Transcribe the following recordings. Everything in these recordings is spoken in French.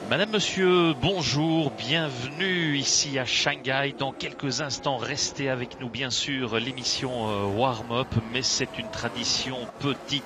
Madame, monsieur, bonjour, bienvenue ici à Shanghai. Dans quelques instants, restez avec nous, bien sûr, l'émission Warm-Up, mais c'est une tradition, petite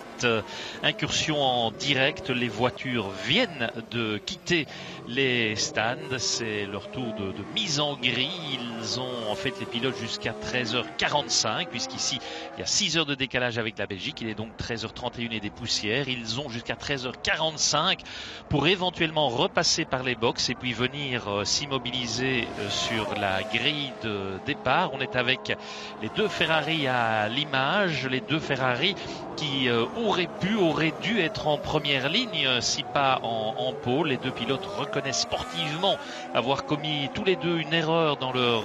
incursion en direct. Les voitures viennent de quitter les stands, c'est leur tour de mise en grille. Ils ont en fait les pilotes jusqu'à 13h45, puisqu'ici il y a 6 heures de décalage avec la Belgique. Il est donc 13h31 et des poussières. Ils ont jusqu'à 13h45 pour éventuellement repasser par les box et puis venir s'immobiliser sur la grille de départ. On est avec les deux Ferrari à l'image, les deux Ferrari qui auraient dû être en première ligne, si pas en pôle. Les deux pilotes reconnaissent sportivement avoir commis tous les deux une erreur dans leur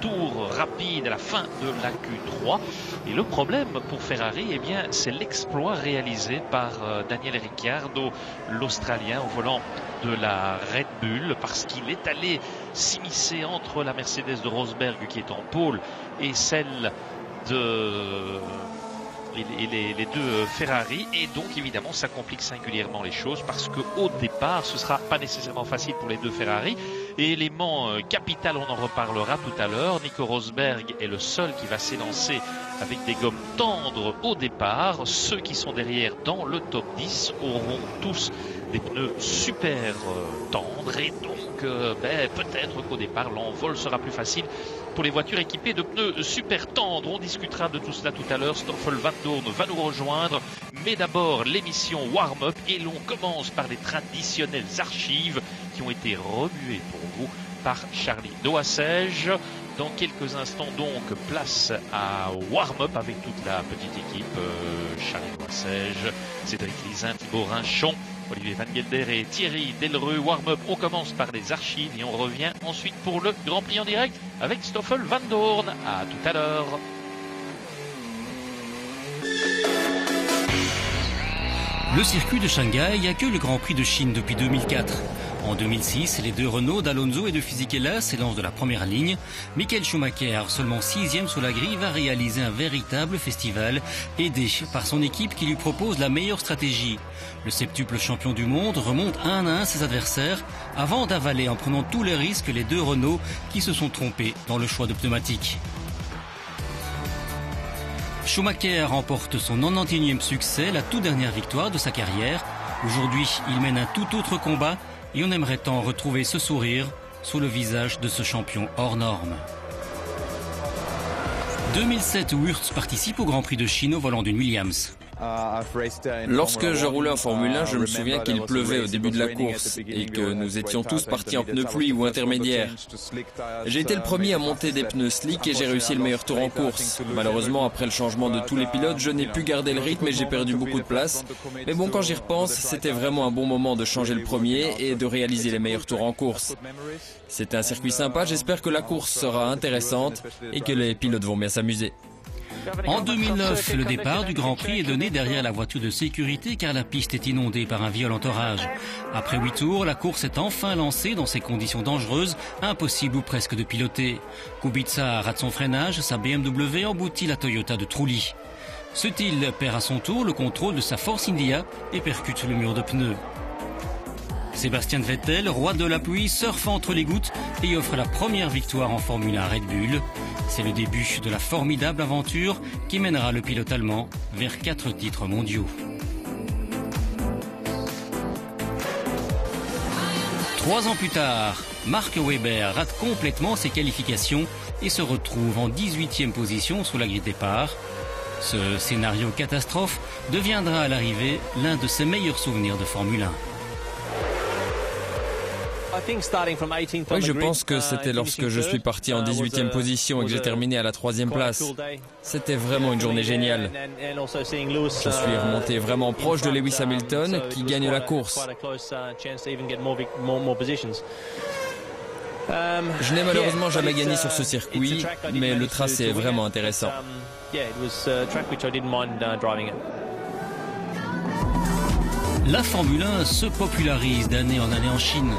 tour rapide à la fin de la Q3. Et le problème pour Ferrari, eh bien, c'est l'exploit réalisé par Daniel Ricciardo, l'Australien, au volant de la Red Bull, parce qu'il est allé s'immiscer entre la Mercedes de Rosberg qui est en pôle et celle de les deux Ferrari, et donc évidemment ça complique singulièrement les choses, parce qu'au départ ce sera pas nécessairement facile pour les deux Ferrari. Et élément capital, on en reparlera tout à l'heure, Nico Rosberg est le seul qui va s'élancer avec des gommes tendres au départ. Ceux qui sont derrière dans le top 10 auront tous des pneus super tendres, et donc peut-être qu'au départ l'envol sera plus facile pour les voitures équipées de pneus super tendres. On discutera de tout cela tout à l'heure. Stoffel Vandoorne va nous rejoindre, mais d'abord l'émission Warm-Up, et l'on commence par les traditionnelles archives qui ont été remuées pour vous par Charlie Doassège. Dans quelques instants donc, place à Warm-Up avec toute la petite équipe, Charlie Doassège, Cédric Lizin, Thibaut Rinchon, Olivier Van Gelder et Thierry Delreux. Warm-Up, on commence par les archives et on revient ensuite pour le Grand Prix en direct avec Stoffel Vandoorne. À tout à l'heure. Le circuit de Shanghai accueille le Grand Prix de Chine depuis 2004. En 2006, les deux Renault d'Alonso et de Fisichella s'élancent de la première ligne. Michael Schumacher, seulement 6e sur la grille, va réaliser un véritable festival, aidé par son équipe qui lui propose la meilleure stratégie. Le septuple champion du monde remonte un à un ses adversaires avant d'avaler en prenant tous les risques les deux Renault qui se sont trompés dans le choix de pneumatiques. Schumacher remporte son 91e succès, la toute dernière victoire de sa carrière. Aujourd'hui, il mène un tout autre combat et on aimerait tant retrouver ce sourire sur le visage de ce champion hors norme. 2007, Wurz participe au Grand Prix de Chine au volant d'une Williams. Lorsque je roulais en Formule 1, je me souviens qu'il pleuvait au début de la course et que nous étions tous partis en pneus pluie ou intermédiaires. J'ai été le premier à monter des pneus slick et j'ai réussi le meilleur tour en course. Malheureusement, après le changement de tous les pilotes, je n'ai pu garder le rythme et j'ai perdu beaucoup de place. Mais bon, quand j'y repense, c'était vraiment un bon moment de changer le premier et de réaliser les meilleurs tours en course. C'était un circuit sympa, j'espère que la course sera intéressante et que les pilotes vont bien s'amuser. En 2009, le départ du Grand Prix est donné derrière la voiture de sécurité car la piste est inondée par un violent orage. Après 8 tours, la course est enfin lancée dans ces conditions dangereuses, impossible ou presque de piloter. Kubica rate son freinage, sa BMW emboutit la Toyota de Trulli. Sutil perd à son tour le contrôle de sa Force India et percute le mur de pneus. Sébastien Vettel, roi de la pluie, surfe entre les gouttes et offre la première victoire en Formule 1 à Red Bull. C'est le début de la formidable aventure qui mènera le pilote allemand vers 4 titres mondiaux. 3 ans plus tard, Mark Webber rate complètement ses qualifications et se retrouve en 18e position sur la grille de départ. Ce scénario catastrophe deviendra à l'arrivée l'un de ses meilleurs souvenirs de Formule 1. Oui, je pense que c'était lorsque je suis parti en 18e position et que j'ai terminé à la 3e place. C'était vraiment une journée géniale. Je suis remonté vraiment proche de Lewis Hamilton qui gagne la course. Je n'ai malheureusement jamais gagné sur ce circuit, mais le tracé est vraiment intéressant. La Formule 1 se popularise d'année en année en Chine.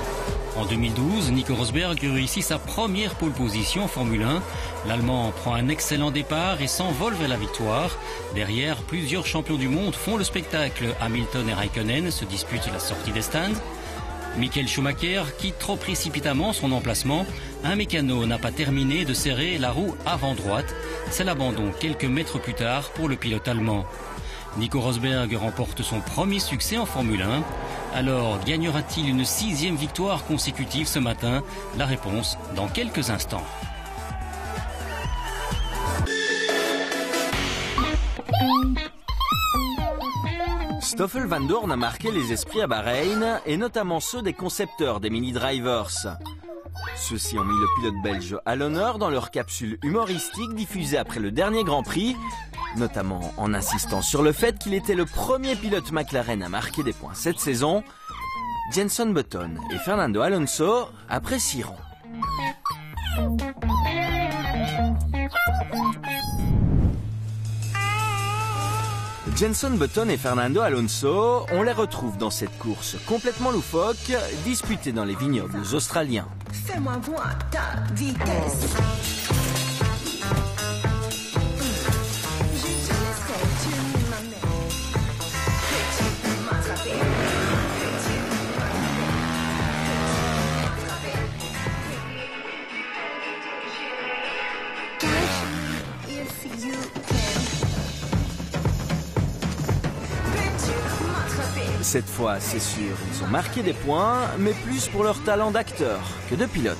En 2012, Nico Rosberg réussit sa première pole position en Formule 1. L'Allemand prend un excellent départ et s'envole vers la victoire. Derrière, plusieurs champions du monde font le spectacle. Hamilton et Raikkonen se disputent la sortie des stands. Michael Schumacher quitte trop précipitamment son emplacement. Un mécano n'a pas terminé de serrer la roue avant droite. C'est l'abandon quelques mètres plus tard pour le pilote allemand. Nico Rosberg remporte son premier succès en Formule 1. Alors, gagnera-t-il une 6e victoire consécutive ce matin? La réponse dans quelques instants. Stoffel Vandoorne a marqué les esprits à Bahreïn, et notamment ceux des concepteurs des mini-drivers. Ceux-ci ont mis le pilote belge à l'honneur dans leur capsule humoristique diffusée après le dernier Grand Prix, notamment en insistant sur le fait qu'il était le premier pilote McLaren à marquer des points cette saison. Jenson Button et Fernando Alonso apprécieront. Jenson Button et Fernando Alonso, on les retrouve dans cette course complètement loufoque, disputée dans les vignobles australiens. Fais-moi voir ta vitesse. Cette fois, c'est sûr, ils ont marqué des points, mais plus pour leur talent d'acteur que de pilote.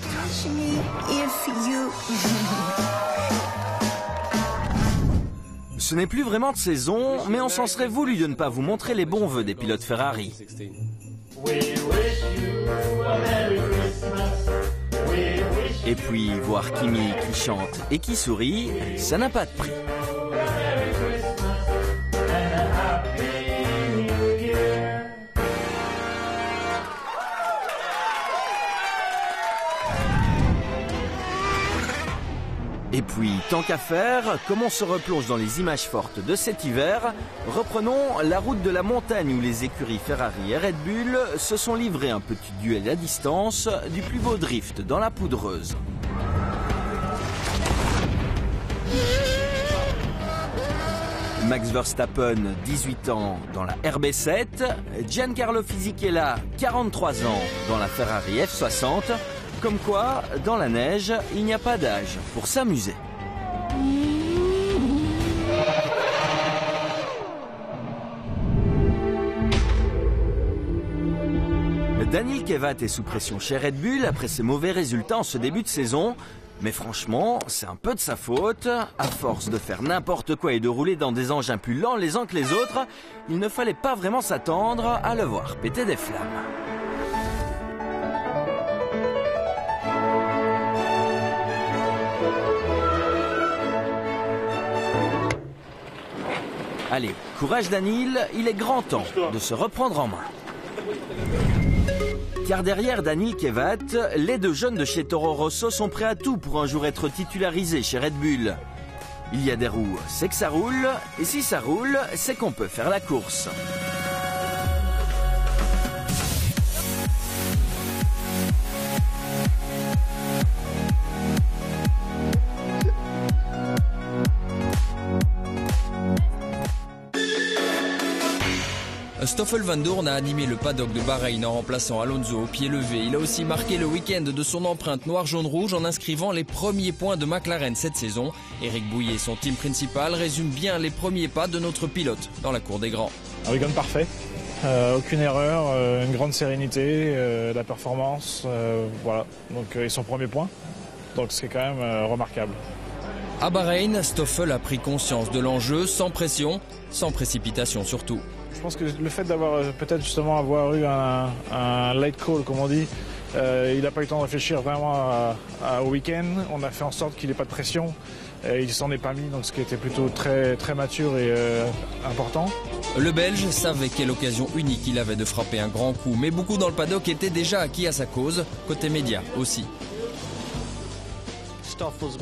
Ce n'est plus vraiment de saison, mais on s'en serait voulu de ne pas vous montrer les bons vœux des pilotes Ferrari. Et puis, voir Kimi qui chante et qui sourit, ça n'a pas de prix. Et puis, tant qu'à faire, comme on se replonge dans les images fortes de cet hiver, reprenons la route de la montagne où les écuries Ferrari et Red Bull se sont livrés un petit duel à distance du plus beau drift dans la poudreuse. Max Verstappen, 18 ans, dans la RB7, Giancarlo Fisichella, 43 ans, dans la Ferrari F60. Comme quoi, dans la neige, il n'y a pas d'âge pour s'amuser. Daniil Kvyat est sous pression chez Red Bull après ses mauvais résultats en ce début de saison. Mais franchement, c'est un peu de sa faute. À force de faire n'importe quoi et de rouler dans des engins plus lents les uns que les autres, il ne fallait pas vraiment s'attendre à le voir péter des flammes. Allez, courage Daniil, il est grand temps de se reprendre en main. Car derrière Daniil Kvyat, les deux jeunes de chez Toro Rosso sont prêts à tout pour un jour être titularisés chez Red Bull. Il y a des roues, c'est que ça roule, et si ça roule, c'est qu'on peut faire la course. Stoffel Vandoorne a animé le paddock de Bahreïn en remplaçant Alonso au pied levé. Il a aussi marqué le week-end de son empreinte noir-jaune-rouge en inscrivant les premiers points de McLaren cette saison. Éric Bouillet, son team principal, résume bien les premiers pas de notre pilote dans la cour des grands. Un week-end parfait, aucune erreur, une grande sérénité, la performance, voilà. Donc et son premier point, donc c'est quand même remarquable. À Bahreïn, Stoffel a pris conscience de l'enjeu, sans pression, sans précipitation surtout. Je pense que le fait d'avoir peut-être justement avoir eu un late call, comme on dit, il n'a pas eu le temps de réfléchir vraiment au week-end. On a fait en sorte qu'il n'ait pas de pression. Il s'en est pas mis, donc ce qui était plutôt très, très mature et important. Le Belge savait quelle occasion unique il avait de frapper un grand coup, mais beaucoup dans le paddock étaient déjà acquis à sa cause, côté média aussi.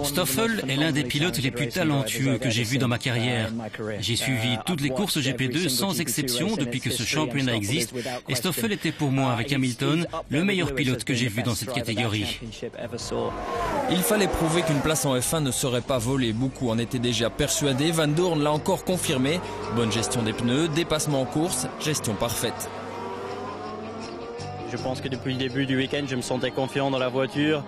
Stoffel est l'un des pilotes les plus talentueux que j'ai vu dans ma carrière. J'ai suivi toutes les courses GP2 sans exception depuis que ce championnat existe et Stoffel était pour moi, avec Hamilton, le meilleur pilote que j'ai vu dans cette catégorie. Il fallait prouver qu'une place en F1 ne serait pas volée. Beaucoup en étaient déjà persuadés. Vandoorne l'a encore confirmé. Bonne gestion des pneus, dépassement en course, gestion parfaite. Je pense que depuis le début du week-end, je me sentais confiant dans la voiture.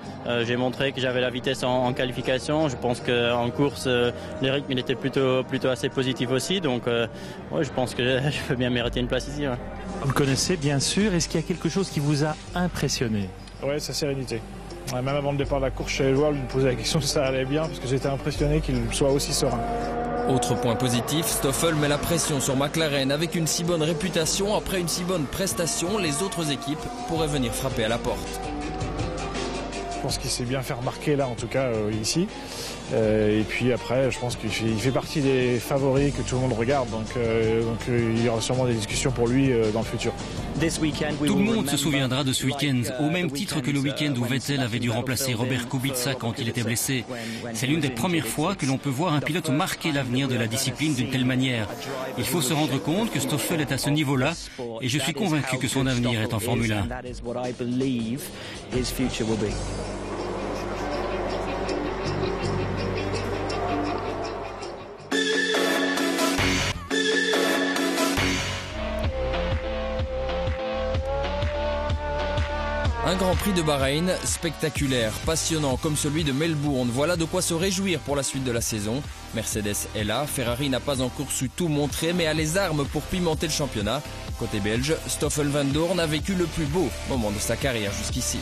J'ai montré que j'avais la vitesse en qualification. Je pense qu'en course, le rythme il était plutôt assez positif aussi. Donc ouais, je pense que je peux bien mériter une place ici. Ouais. Vous le connaissez bien sûr. Est-ce qu'il y a quelque chose qui vous a impressionné? Ouais, sa sérénité. Ouais, même avant le départ de la course, je suis allé voir, lui poser la question si ça allait bien, parce que j'étais impressionné qu'il soit aussi serein. Autre point positif, Stoffel met la pression sur McLaren. Avec une si bonne réputation, après une si bonne prestation, les autres équipes pourraient venir frapper à la porte. Je pense qu'il s'est bien fait remarquer là, en tout cas ici. Et puis après, je pense qu'il fait partie des favoris que tout le monde regarde. Donc il y aura sûrement des discussions pour lui dans le futur. Tout le monde se souviendra de ce week-end, au même titre que le week-end où Vettel avait dû remplacer Robert Kubica quand il était blessé. C'est l'une des premières fois que l'on peut voir un pilote marquer l'avenir de la discipline d'une telle manière. Il faut se rendre compte que Stoffel est à ce niveau-là et je suis convaincu que son avenir est en Formule 1. Un Grand Prix de Bahreïn spectaculaire, passionnant comme celui de Melbourne. Voilà de quoi se réjouir pour la suite de la saison. Mercedes est là, Ferrari n'a pas encore su tout montrer mais a les armes pour pimenter le championnat. Côté belge, Stoffel Vandoorne a vécu le plus beau moment de sa carrière jusqu'ici.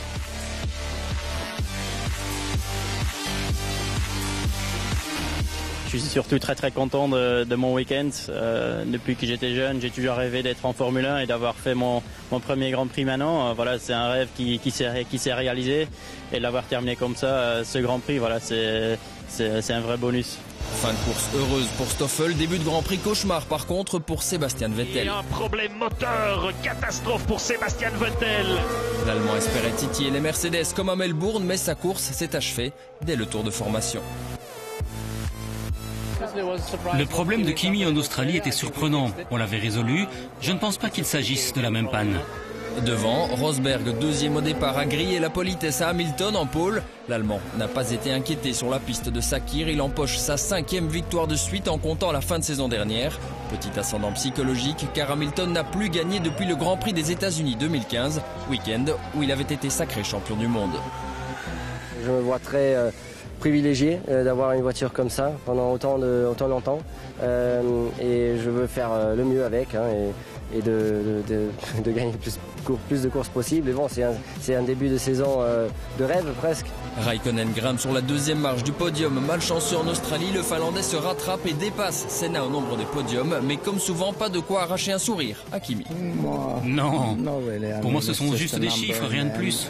Je suis surtout très content de mon week-end. Depuis que j'étais jeune, j'ai toujours rêvé d'être en Formule 1 et d'avoir fait mon premier Grand Prix maintenant. Voilà, c'est un rêve qui s'est réalisé et l'avoir terminé comme ça, ce Grand Prix, voilà, c'est un vrai bonus. Fin de course heureuse pour Stoffel, début de Grand Prix cauchemar par contre pour Sébastien Vettel. Et un problème moteur, catastrophe pour Sébastien Vettel. L'Allemand espérait titiller les Mercedes comme à Melbourne, mais sa course s'est achevée dès le tour de formation. Le problème de Kimi en Australie était surprenant. On l'avait résolu. Je ne pense pas qu'il s'agisse de la même panne. Devant, Rosberg, deuxième au départ, a grillé la politesse à Hamilton en pôle. L'Allemand n'a pas été inquiété sur la piste de Sakir. Il empoche sa 5e victoire de suite en comptant la fin de saison dernière. Petit ascendant psychologique car Hamilton n'a plus gagné depuis le Grand Prix des États-Unis 2015, week-end où il avait été sacré champion du monde. Je me vois très privilégié d'avoir une voiture comme ça pendant autant longtemps et je veux faire le mieux avec et de gagner plus de courses possibles. Et bon, c'est un début de saison de rêve presque. Raikkonen grimpe sur la deuxième marche du podium. Malchanceux en Australie, le Finlandais se rattrape et dépasse Senna au nombre des podiums. Mais comme souvent, pas de quoi arracher un sourire à Kimi. Non, pour moi ce sont juste des chiffres, rien de plus.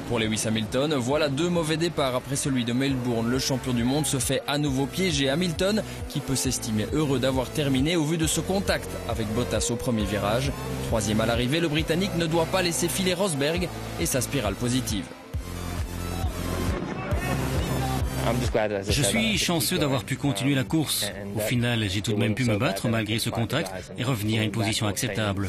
Pour Lewis Hamilton, voilà 2 mauvais départs après celui de Melbourne. Le champion du monde se fait à nouveau piéger. Hamilton, qui peut s'estimer heureux d'avoir terminé au vu de ce contact avec Bottas au premier virage. 3e à l'arrivée, le Britannique ne doit pas laisser filer Rosberg et sa spirale positive. Je suis chanceux d'avoir pu continuer la course. Au final, j'ai tout de même pu me battre malgré ce contact et revenir à une position acceptable.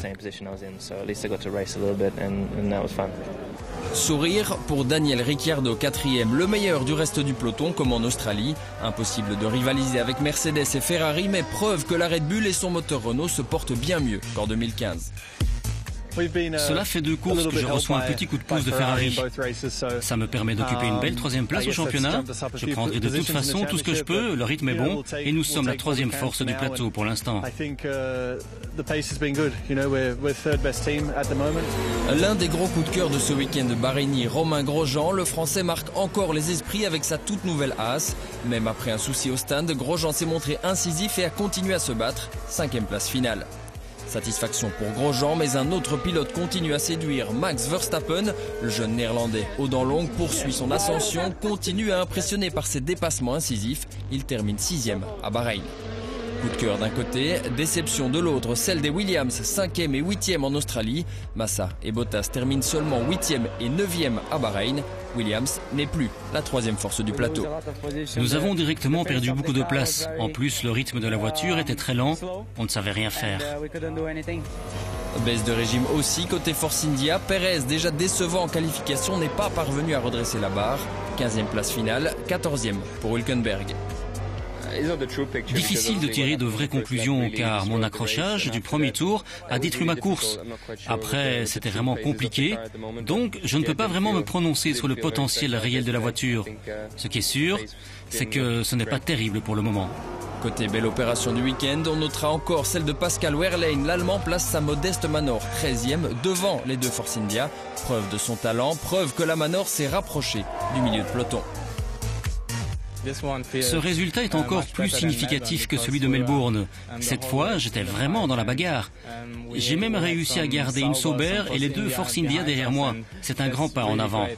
Sourire pour Daniel Ricciardo, 4e, le meilleur du reste du peloton comme en Australie. Impossible de rivaliser avec Mercedes et Ferrari, mais preuve que la Red Bull et son moteur Renault se portent bien mieux qu'en 2015. Cela fait 2 courses que je reçois un petit coup de pouce de Ferrari. Ça me permet d'occuper une belle 3e place au championnat. Je prendrai de toute façon tout ce que je peux, le rythme est bon et nous sommes la 3e force du plateau pour l'instant. L'un des gros coups de cœur de ce week-end de Bahreïni, Romain Grosjean, le Français marque encore les esprits avec sa toute nouvelle Haas. Même après un souci au stand, Grosjean s'est montré incisif et a continué à se battre. 5e place finale. Satisfaction pour Grosjean, mais un autre pilote continue à séduire. Max Verstappen, le jeune néerlandais aux dents longues, poursuit son ascension, continue à impressionner par ses dépassements incisifs. Il termine 6e à Bahreïn. Coup de cœur d'un côté, déception de l'autre, celle des Williams, 5e et 8e en Australie. Massa et Bottas terminent seulement 8e et 9e à Bahreïn. Williams n'est plus la 3e force du plateau. Nous avons directement perdu beaucoup de place. En plus, le rythme de la voiture était très lent. On ne savait rien faire. Baisse de régime aussi côté Force India. Perez, déjà décevant en qualification, n'est pas parvenu à redresser la barre. 15e place finale, 14e pour Hülkenberg. Difficile de tirer de vraies conclusions car mon accrochage du premier tour a détruit ma course. Après, c'était vraiment compliqué, donc je ne peux pas vraiment me prononcer sur le potentiel réel de la voiture. Ce qui est sûr, c'est que ce n'est pas terrible pour le moment. Côté belle opération du week-end, on notera encore celle de Pascal Wehrlein. L'Allemand place sa modeste Manor 13e devant les deux Force India. Preuve de son talent, preuve que la Manor s'est rapprochée du milieu de peloton. Ce résultat est encore plus significatif que celui de Melbourne. Cette fois, j'étais vraiment dans la bagarre. J'ai même réussi à garder une Sauber et les deux Force India derrière moi. C'est un grand pas en avant.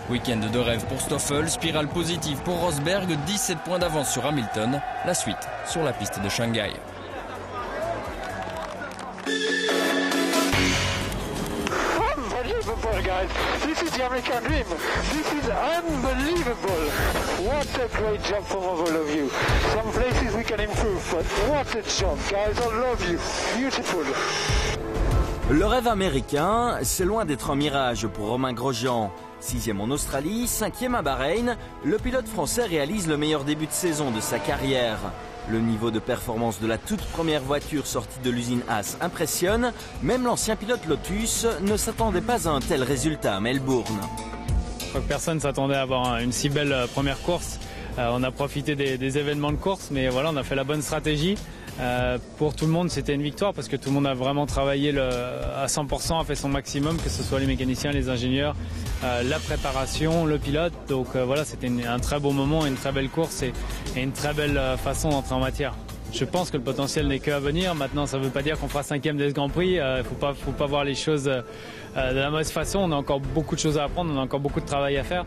Week-end de rêve pour Stoffel, spirale positive pour Rosberg, 17 points d'avance sur Hamilton. La suite sur la piste de Shanghai. Unbelievable, guys. This is the American dream. This is unbelievable. What a great job from all of you. Some places we can improve, but what a job, guys. I love you. Beautiful. Le rêve américain, c'est loin d'être un mirage pour Romain Grosjean. 6e en Australie, 5e à Bahreïn, le pilote français réalise le meilleur début de saison de sa carrière. Le niveau de performance de la toute première voiture sortie de l'usine Haas impressionne. Même l'ancien pilote Lotus ne s'attendait pas à un tel résultat à Melbourne. Je crois que personne ne s'attendait à avoir une si belle première course. On a profité des événements de course, mais voilà, on a fait la bonne stratégie. Pour tout le monde, c'était une victoire parce que tout le monde a vraiment travaillé à 100%, a fait son maximum, que ce soit les mécaniciens, les ingénieurs, la préparation, le pilote. Donc voilà, c'était un très beau moment, une très belle course et une très belle façon d'entrer en matière. Je pense que le potentiel n'est qu'à venir. Maintenant, ça ne veut pas dire qu'on fera 5e de ce Grand Prix. Il faut pas voir les choses de la mauvaise façon. On a encore beaucoup de choses à apprendre, on a encore beaucoup de travail à faire.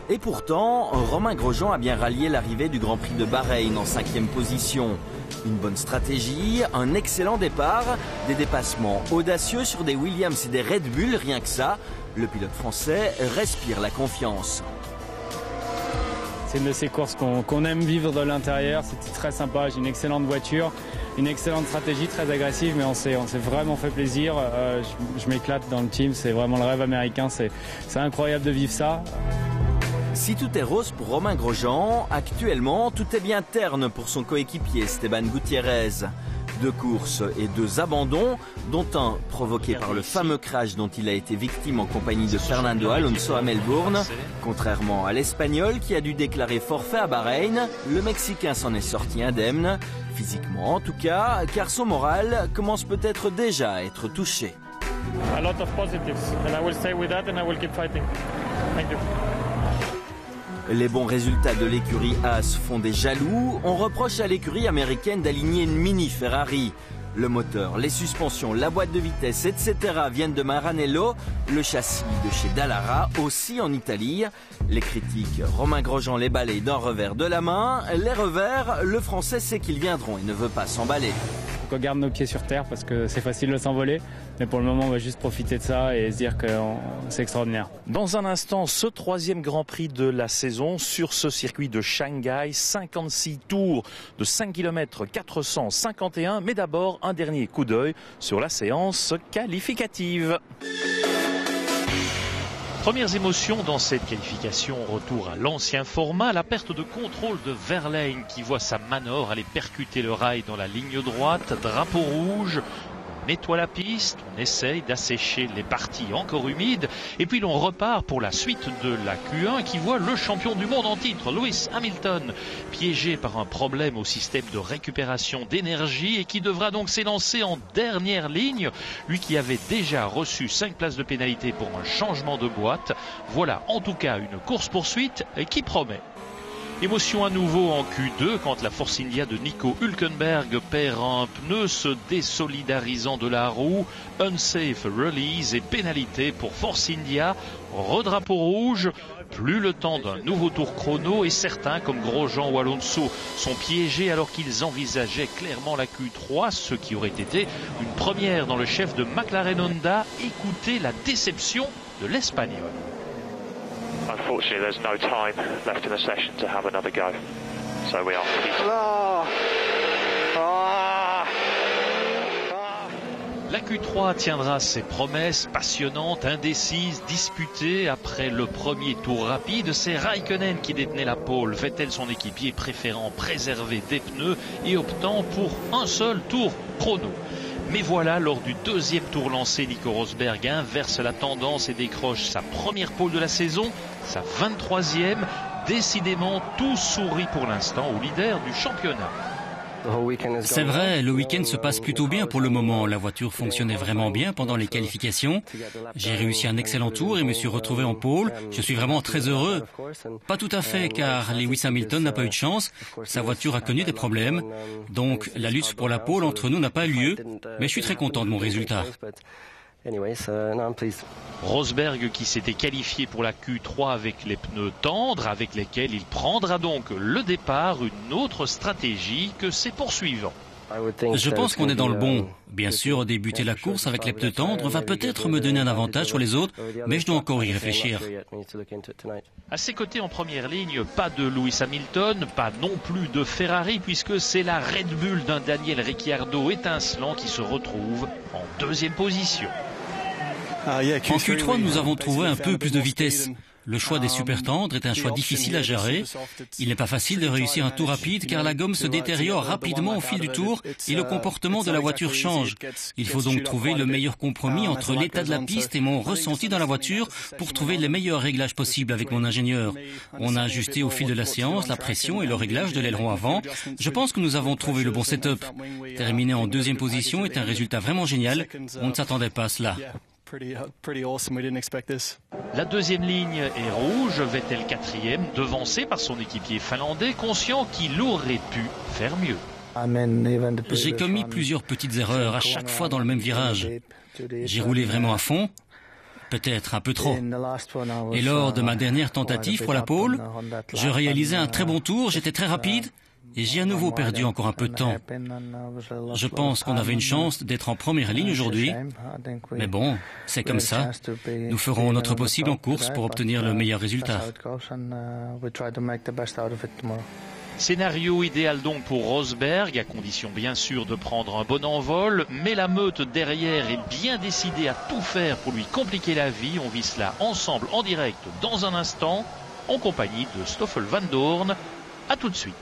Et pourtant, Romain Grosjean a bien rallié l'arrivée du Grand Prix de Bahreïn en 5e position. Une bonne stratégie, un excellent départ, des dépassements audacieux sur des Williams et des Red Bull, rien que ça. Le pilote français respire la confiance. C'est une de ces courses qu'on aime vivre de l'intérieur, c'était très sympa, j'ai une excellente voiture, une excellente stratégie, très agressive, mais on s'est vraiment fait plaisir. Je m'éclate dans le team, c'est vraiment le rêve américain, c'est incroyable de vivre ça. Si tout est rose pour Romain Grosjean, actuellement tout est bien terne pour son coéquipier Esteban Gutiérrez. 2 courses et 2 abandons, dont un provoqué par le fameux crash dont il a été victime en compagnie de Fernando Alonso à Melbourne. Contrairement à l'Espagnol qui a dû déclarer forfait à Bahreïn, le Mexicain s'en est sorti indemne, physiquement en tout cas, car son moral commence peut-être déjà à être touché. A lot of positives, and I will stay with that and I will keep fighting. Thank you. Les bons résultats de l'écurie Haas font des jaloux. On reproche à l'écurie américaine d'aligner une mini Ferrari. Le moteur, les suspensions, la boîte de vitesse, etc. viennent de Maranello. Le châssis de chez Dallara, aussi en Italie. Les critiques, Romain Grosjean les balaye d'un revers de la main. Les revers, le Français sait qu'ils viendront et ne veut pas s'emballer. Il faut qu'on garde nos pieds sur terre parce que c'est facile de s'envoler. Mais pour le moment, on va juste profiter de ça et se dire que c'est extraordinaire. Dans un instant, ce 3e Grand Prix de la saison sur ce circuit de Shanghai. 56 tours de 5 km 451. Mais d'abord, un dernier coup d'œil sur la séance qualificative. Premières émotions dans cette qualification, retour à l'ancien format, la perte de contrôle de Wehrlein qui voit sa Manor aller percuter le rail dans la ligne droite, drapeau rouge. On nettoie la piste, on essaye d'assécher les parties encore humides et puis l'on repart pour la suite de la Q1 qui voit le champion du monde en titre, Lewis Hamilton, piégé par un problème au système de récupération d'énergie et qui devra donc s'élancer en dernière ligne, lui qui avait déjà reçu 5 places de pénalité pour un changement de boîte. Voilà en tout cas une course-poursuite qui promet. Émotion à nouveau en Q2 quand la Force India de Nico Hülkenberg perd un pneu se désolidarisant de la roue. Unsafe release et pénalité pour Force India. Redrapeau rouge. Plus le temps d'un nouveau tour chrono et certains comme Grosjean ou Alonso sont piégés alors qu'ils envisageaient clairement la Q3, ce qui aurait été une première dans le chef de McLaren Honda. Écoutez la déception de l'Espagnol. Unfortunately, there's no time left in the session to have another go. So we are. La Q3 tiendra ses promesses passionnantes, indécises, disputées. Après le premier tour rapide, c'est Raikkonen qui détenait la pole. Vettel, son équipier, préférant préserver des pneus et optant pour un seul tour chrono. Mais voilà, lors du deuxième tour lancé, Nico Rosberg inverse la tendance et décroche sa première pole de la saison, sa 23e. Décidément, tout sourit pour l'instant au leader du championnat. C'est vrai, le week-end se passe plutôt bien pour le moment. La voiture fonctionnait vraiment bien pendant les qualifications. J'ai réussi un excellent tour et me suis retrouvé en pole. Je suis vraiment très heureux. Pas tout à fait, car Lewis Hamilton n'a pas eu de chance. Sa voiture a connu des problèmes. Donc, la lutte pour la pole entre nous n'a pas eu lieu. Mais je suis très content de mon résultat. Rosberg qui s'était qualifié pour la Q3 avec les pneus tendres, avec lesquels il prendra donc le départ, une autre stratégie que ses poursuivants. Je pense qu'on est dans le bon. Bien sûr, débuter la course avec les pneus tendres va peut-être me donner un avantage sur les autres, mais je dois encore y réfléchir. À ses côtés en première ligne, pas de Lewis Hamilton, pas non plus de Ferrari, puisque c'est la Red Bull d'un Daniel Ricciardo étincelant qui se retrouve en deuxième position. En Q3, nous avons trouvé un peu plus de vitesse. Le choix des super tendres est un choix difficile à gérer. Il n'est pas facile de réussir un tour rapide car la gomme se détériore rapidement au fil du tour et le comportement de la voiture change. Il faut donc trouver le meilleur compromis entre l'état de la piste et mon ressenti dans la voiture pour trouver les meilleurs réglages possibles avec mon ingénieur. On a ajusté au fil de la séance la pression et le réglage de l'aileron avant. Je pense que nous avons trouvé le bon setup. Terminer en deuxième position est un résultat vraiment génial. On ne s'attendait pas à cela. La deuxième ligne est rouge, Vettel 4e, devancé par son équipier finlandais, conscient qu'il aurait pu faire mieux. J'ai commis plusieurs petites erreurs, à chaque fois dans le même virage. J'ai roulé vraiment à fond, peut-être un peu trop. Et lors de ma dernière tentative pour la pole, je réalisais un très bon tour, j'étais très rapide, et j'ai à nouveau perdu encore un peu de temps. Je pense qu'on avait une chance d'être en première ligne aujourd'hui. Mais bon, c'est comme ça. Nous ferons notre possible en course pour obtenir le meilleur résultat. Scénario idéal donc pour Rosberg, à condition bien sûr de prendre un bon envol. Mais la meute derrière est bien décidée à tout faire pour lui compliquer la vie. On vit cela ensemble en direct dans un instant, en compagnie de Stoffel Vandoorne. À tout de suite.